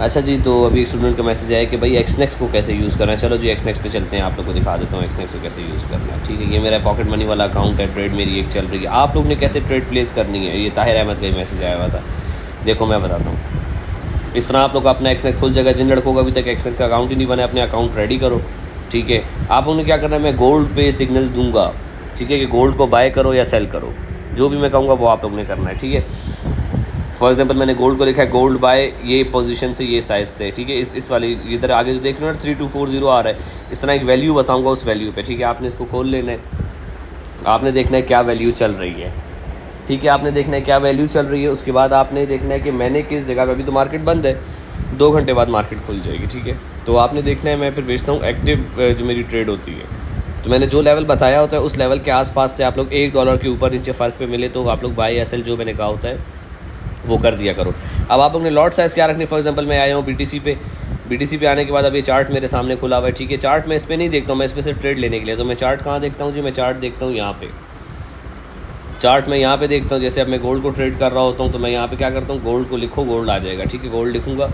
अच्छा जी, तो अभी एक स्टूडेंट का मैसेज आया कि भाई एक्सनेक्स को कैसे यूज़ करना है। चलो जी एक्सनेक्स पे चलते हैं, आप लोग को दिखा देता हूँ एक्सनेक्स को कैसे यूज़ करना है। ठीक है, ये मेरा पॉकेट मनी वाला अकाउंट है, ट्रेड मेरी एक चल रही है। आप लोग ने कैसे ट्रेड प्लेस करनी है, ये ताहिर अहमद का ही मैसेज आया हुआ था। देखो मैं बताता हूँ, इस तरह आप लोग का अपना एक्सनेक्स खुल जाएगा। जिन लड़कों का अभी तक एक्सनेक्स का अकाउंट ही नहीं बना है, अपने अकाउंट रेडी करो। ठीक है, आप लोगों ने क्या करना है, मैं गोल्ड पे सिग्नल दूंगा। ठीक है, कि गोल्ड को बाय करो या सेल करो, जो भी मैं कहूँगा वो आप लोग ने करना है। ठीक है, फॉर एग्जांपल मैंने गोल्ड को लिखा है गोल्ड बाय ये पोजीशन से ये साइज़ से। ठीक है, इस वाली इधर आगे जो देख रहे हो ना 3240 आ रहा है, इस तरह एक वैल्यू बताऊंगा उस वैल्यू पे। ठीक है, आपने इसको खोल लेना है, आपने देखना है क्या वैल्यू चल रही है। ठीक है, आपने देखना है क्या वैल्यू चल रही है। उसके बाद आपने देखना है कि मैंने किस जगह पे, अभी तो मार्केट बंद है, 2 घंटे बाद मार्केट खुल जाएगी। ठीक है, तो आपने देखना है, मैं फिर बेचता हूँ एक्टिव जो मेरी ट्रेड होती है। तो मैंने जो लेवल बताया होता है उस लेवल के आसपास से आप लोग $1 के ऊपर नीचे फ़र्क पे मिले तो आप लोग बाय या सेल जो मैंने कहा होता है वो कर दिया करो। अब आप लोग ने लॉट साइज़ क्या रखनी है। फॉर एग्जांपल मैं आया हूँ बीटीसी पे आने के बाद अब ये चार्ट मेरे सामने खुला हुआ है। ठीक है, चार्ट मैं इस पर नहीं देखता हूँ, मैं इस पर सिर्फ ट्रेड लेने के लिए। तो मैं चार्ट कहाँ देखता हूँ जी, मैं चार्ट देखता हूँ यहाँ पे। चार्ट मैं यहाँ पे देखता हूँ, जैसे अब मैं गोल्ड को ट्रेड कर रहा होता हूँ तो मैं यहाँ पे क्या करता हूँ, गोल्ड को लिखो, गोल्ड आ जाएगा। ठीक है, गोल्ड लिखूँगा,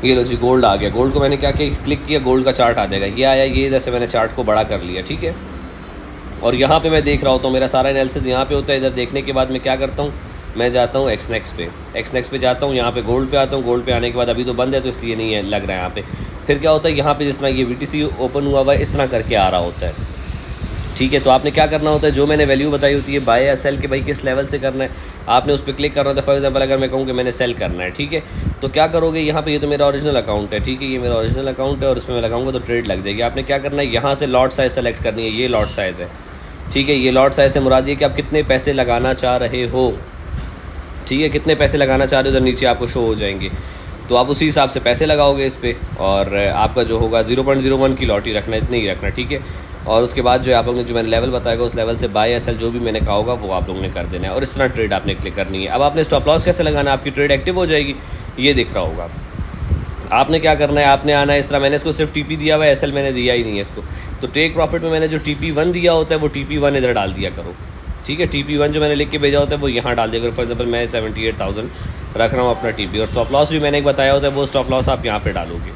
ये लो जी गोल्ड आ गया। गोल्ड को मैंने क्या किया, क्लिक किया, गोल्ड का चार्ट आ जाएगा। ये आया, ये इधर से मैंने चार्ट को बड़ा कर लिया। ठीक है, और यहाँ पे मैं देख रहा होता हूँ, मेरा सारा एनालिसिस यहाँ पे होता है। इधर देखने के बाद मैं क्या करता हूँ, मैं जाता हूँ एक्सनेक्स पे जाता हूँ, यहाँ पे गोल्ड पे आता हूँ। गोल्ड पे आने के बाद अभी तो बंद है तो इसलिए नहीं है लग रहा है यहाँ पे। फिर क्या होता है, यहाँ पे जिस तरह ये BTC ओपन हुआ हुआ है इस तरह करके आ रहा होता है। ठीक है, तो आपने क्या करना होता है, जो मैंने वैल्यू बताई होती है बाय या सेल के भाई किस लेवल से करना है, आपने उस पर क्लिक करना होता है। फॉर एग्जांपल अगर मैं कहूँ कि मैंने सेल करना है, ठीक है, तो क्या करोगे, यहाँ पे ये तो मेरा ओरिजिनल अकाउंट है। ठीक है, ये मेरा ओरिजिनल अकाउंट है और इसमें मैं लगाऊंगा तो ट्रेड लग जाएगी। आपने क्या करना है, यहाँ से लॉट साइज़ सेलेक्ट करनी है, ये लॉट साइज़ है। ठीक है, ये लॉट साइज़ से मुराद ये कि आप कितने पैसे लगाना चाह रहे हो। ठीक है, कितने पैसे लगाना चाह रहे हो, उधर नीचे आपको शो हो जाएंगे। तो आप उसी हिसाब से पैसे लगाओगे इस पर, और आपका जो होगा 0.01 की लॉटरी रखना, इतनी ही रखना। ठीक है, और उसके बाद जो आप लोग ने जो मैंने लेवल बताएगा उस लेवल से बाय या सेल जो भी मैंने कहा होगा वो आप लोगों ने कर देना है। और इस तरह ट्रेड आपने क्लिक करनी है। अब आपने स्टॉप लॉस कैसे लगाना है, आपकी ट्रेड एक्टिव हो जाएगी, ये दिख रहा होगा। आपने क्या करना है, आपने आना है इस तरह, मैंने इसको सिर्फ TP दिया हुआ है, SL मैंने दिया ही नहीं है इसको। तो टेक प्रॉफिट में मैंने जो TP1 दिया होता है वो TP1 इधर डाल दिया करो। ठीक है, TP1 जो मैंने लिख के भेजा होता है वो यहाँ डाल दिया करो। फॉर एग्जांपल मैं 78,000 रख रहा हूँ अपना TP, और स्टॉप लॉस भी मैंने एक बताया होता है, वो स्टॉप लॉस आप यहाँ पे डालोगे।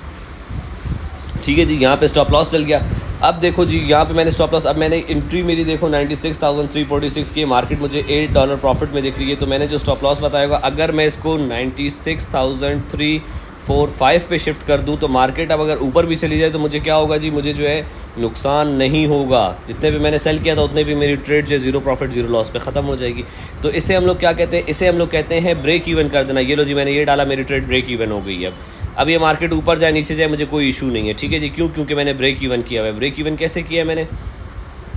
ठीक है जी, यहाँ पे स्टॉप लॉस चल गया। अब देखो जी, यहाँ पे मैंने स्टॉप लॉस, अब मैंने एंट्री मेरी देखो 96,346 की, मार्केट मुझे $8 प्रॉफिट में दिख रही है। तो मैंने जो स्टॉप लॉस बताया होगा, अगर मैं इसको 96,345 पे शिफ्ट कर दूँ तो मार्केट अब अगर ऊपर भी चली जाए तो मुझे क्या होगा जी, मुझे जो है नुकसान नहीं होगा। जितने भी मैंने सेल किया था उतने भी मेरी ट्रेड जो 0 प्रॉफिट 0 लॉस पे ख़त्म हो जाएगी। तो इसे हम लोग क्या कहते हैं, इसे हम लोग कहते हैं ब्रेक इवन कर देना। ये लो जी, मैंने ये डाला, मेरी ट्रेड ब्रेक इवन हो गई है। अब ये मार्केट ऊपर जाए नीचे जाए मुझे कोई इशू नहीं है। ठीक है जी, क्यों, क्योंकि मैंने ब्रेक इवन किया हुआ है। ब्रेक इवन कैसे किया है,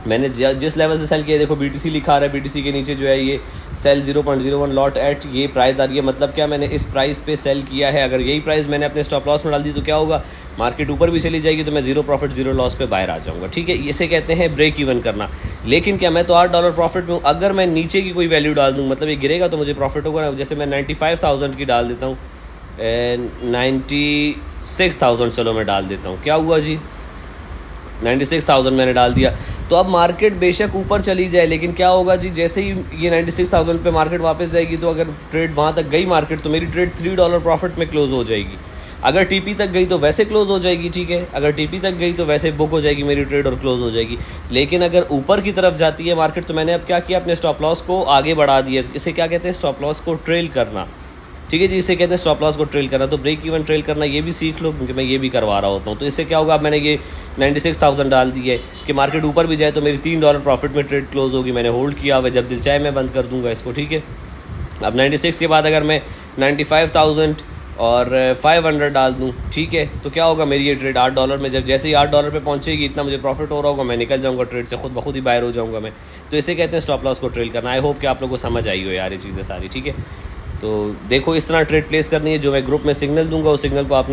मैंने जिस लेवल से सेल किया, देखो BTC लिखा रहा है, BTC के नीचे जो है ये सेल 0.01 लॉट एट ये प्राइस आ रही है। मतलब क्या, मैंने इस प्राइस पे सेल किया है। अगर यही प्राइस मैंने अपने स्टॉप लॉस में डाल दी तो क्या होगा, मार्केट ऊपर भी चली जाएगी तो मैं 0 प्रॉफिट 0 लॉस पे बाहर आ जाऊंगा। ठीक है, इसे कहते हैं ब्रेक इवन करना। लेकिन क्या, मैं तो $8 प्रॉफिट में हूँ, अगर मैं नीचे की कोई वैल्यू डाल दूँ, मतलब ये गिरेगा तो मुझे प्रॉफिट होगा ना। जैसे मैं 95,000 की डाल देता हूँ, 96,000 चलो मैं डाल देता हूँ, क्या हुआ जी, 96,000 मैंने डाल दिया। तो अब मार्केट बेशक ऊपर चली जाए, लेकिन क्या होगा जी, जैसे ही ये 96,000 पे मार्केट वापस जाएगी तो अगर ट्रेड वहाँ तक गई मार्केट तो मेरी ट्रेड $3 प्रॉफिट में क्लोज हो जाएगी। अगर TP तक गई तो वैसे क्लोज हो जाएगी। ठीक है, अगर TP तक गई तो वैसे बुक हो जाएगी मेरी ट्रेड और क्लोज हो जाएगी। लेकिन अगर ऊपर की तरफ जाती है मार्केट तो मैंने अब क्या किया, अपने स्टॉप लॉस को आगे बढ़ा दिया। इसे क्या कहते हैं, स्टॉप लॉस को ट्रेल करना। ठीक है जी, इसे कहते हैं स्टॉप लॉस को ट्रेल करना। तो ब्रेक इवन ट्रेल करना ये भी सीख लो, क्योंकि मैं ये भी करवा रहा होता हूँ। तो इससे क्या होगा, अब मैंने ये 96,000 डाल दी है कि मार्केट ऊपर भी जाए तो मेरी $3 प्रॉफिट में ट्रेड क्लोज होगी। मैंने होल्ड किया हुआ, जब दिल चाहे मैं बंद कर दूंगा इसको। ठीक है, अब 96 के बाद अगर मैं 95,000 और 500 डाल दूँ, ठीक है, तो क्या होगा, मेरी ये ट्रेड $8 में, जब जैसे ही $8 पे पहुँचेगी इतना मुझे प्रॉफिट हो रहा होगा, मैं निकल जाऊँगा ट्रेड से, खुद ब खुद ही बाहर हो जाऊँगा मैं। तो इसे कहते हैं स्टॉप लॉस को ट्रेल करना। आई होप कि आप लोगों को समझ आई हो यार ये चीज़ें सारी। ठीक है, तो देखो इस तरह ट्रेड प्लेस करनी है। जो मैं ग्रुप में सिग्नल दूंगा उस सिग्नल को आपने